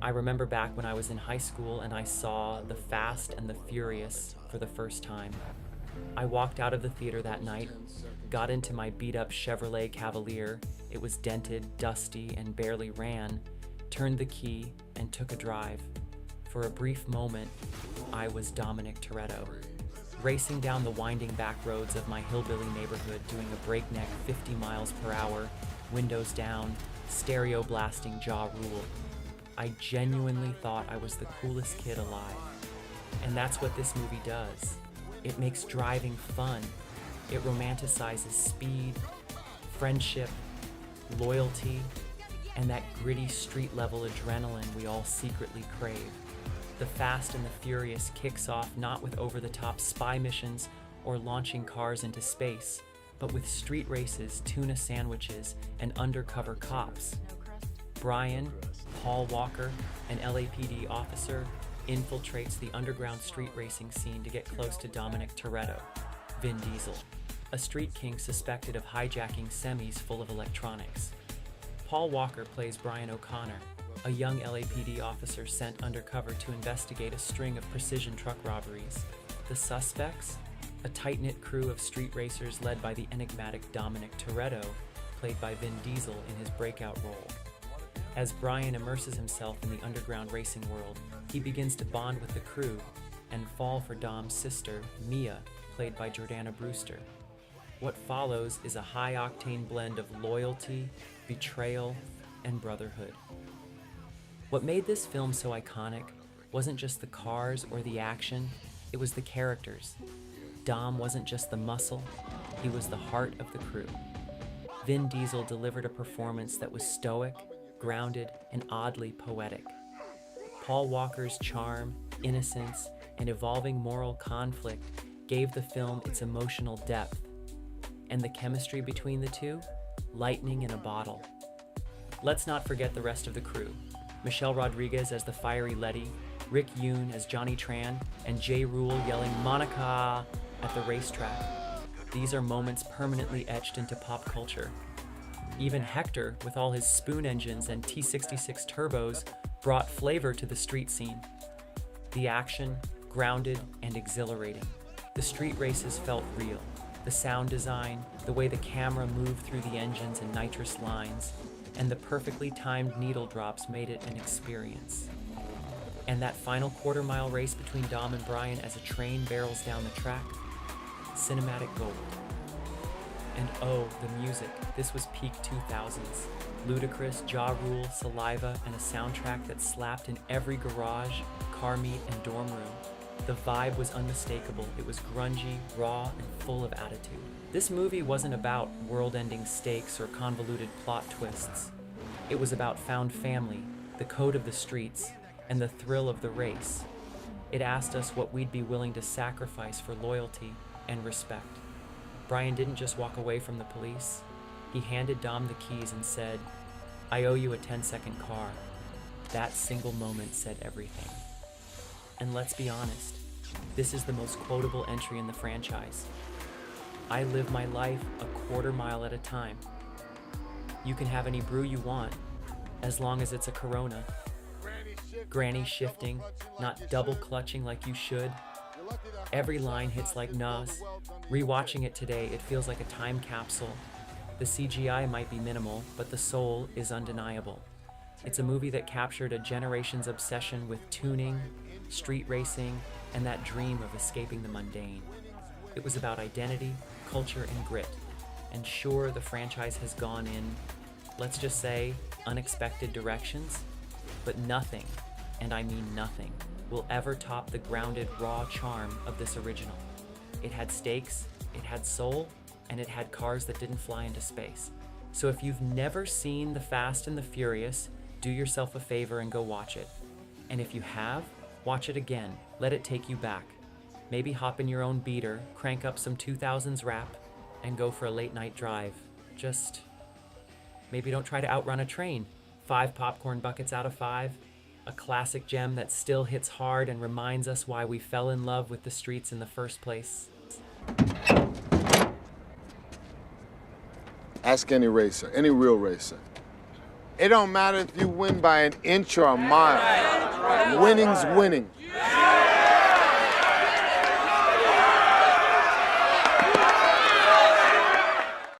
I remember back when I was in high school and I saw The Fast and the Furious for the first time. I walked out of the theater that night, got into my beat up Chevrolet Cavalier. It was dented, dusty, and barely ran, turned the key, and took a drive. For a brief moment, I was Dominic Toretto, racing down the winding back roads of my hillbilly neighborhood doing a breakneck 50 miles per hour, windows down, stereo blasting Ja Rule. I genuinely thought I was the coolest kid alive. And that's what this movie does. It makes driving fun. It romanticizes speed, friendship, loyalty, and that gritty street-level adrenaline we all secretly crave. The Fast and the Furious kicks off not with over-the-top spy missions or launching cars into space, but with street races, tuna sandwiches, and undercover cops. Brian, Paul Walker, an LAPD officer, infiltrates the underground street racing scene to get close to Dominic Toretto, Vin Diesel, a street king suspected of hijacking semis full of electronics. Paul Walker plays Brian O'Connor, a young LAPD officer sent undercover to investigate a string of precision truck robberies. The suspects? A tight-knit crew of street racers led by the enigmatic Dominic Toretto, played by Vin Diesel in his breakout role. As Brian immerses himself in the underground racing world, he begins to bond with the crew and fall for Dom's sister, Mia, played by Jordana Brewster. What follows is a high-octane blend of loyalty, betrayal, and brotherhood. What made this film so iconic wasn't just the cars or the action, it was the characters. Dom wasn't just the muscle, he was the heart of the crew. Vin Diesel delivered a performance that was stoic, grounded, and oddly poetic. Paul Walker's charm, innocence, and evolving moral conflict gave the film its emotional depth. And the chemistry between the two? Lightning in a bottle. Let's not forget the rest of the crew. Michelle Rodriguez as the fiery Letty, Rick Yoon as Johnny Tran, and J. Rule yelling Monica at the racetrack. These are moments permanently etched into pop culture. Even Hector, with all his spoon engines and T66 turbos, brought flavor to the street scene. The action, grounded and exhilarating. The street races felt real. The sound design, the way the camera moved through the engines and nitrous lines, and the perfectly timed needle drops made it an experience. And that final quarter-mile race between Dom and Brian as a train barrels down the track, cinematic gold. And oh, the music. This was peak 2000s. Ludacris, Ja Rule, Saliva, and a soundtrack that slapped in every garage, car meet, and dorm room. The vibe was unmistakable. It was grungy, raw, and full of attitude. This movie wasn't about world-ending stakes or convoluted plot twists. It was about found family, the code of the streets, and the thrill of the race. It asked us what we'd be willing to sacrifice for loyalty and respect. Brian didn't just walk away from the police. He handed Dom the keys and said, "I owe you a 10-second car." That single moment said everything. And let's be honest, this is the most quotable entry in the franchise. I live my life a quarter mile at a time. You can have any brew you want, as long as it's a Corona. Granny shifting, not double clutching like you should. Every line hits like Nas. Rewatching it today, it feels like a time capsule. The CGI might be minimal, but the soul is undeniable. It's a movie that captured a generation's obsession with tuning, street racing, and that dream of escaping the mundane. It was about identity, culture, and grit. And sure, the franchise has gone in, let's just say, unexpected directions, but nothing, and I mean nothing, will ever top the grounded, raw charm of this original. It had stakes, it had soul, and it had cars that didn't fly into space. So if you've never seen The Fast and the Furious, do yourself a favor and go watch it. And if you have, watch it again. Let it take you back. Maybe hop in your own beater, crank up some 2000s rap, and go for a late night drive. Just maybe don't try to outrun a train. 5 popcorn buckets out of 5. A classic gem that still hits hard and reminds us why we fell in love with the streets in the first place. Ask any racer, any real racer. It don't matter if you win by an inch or a mile. Winning's winning.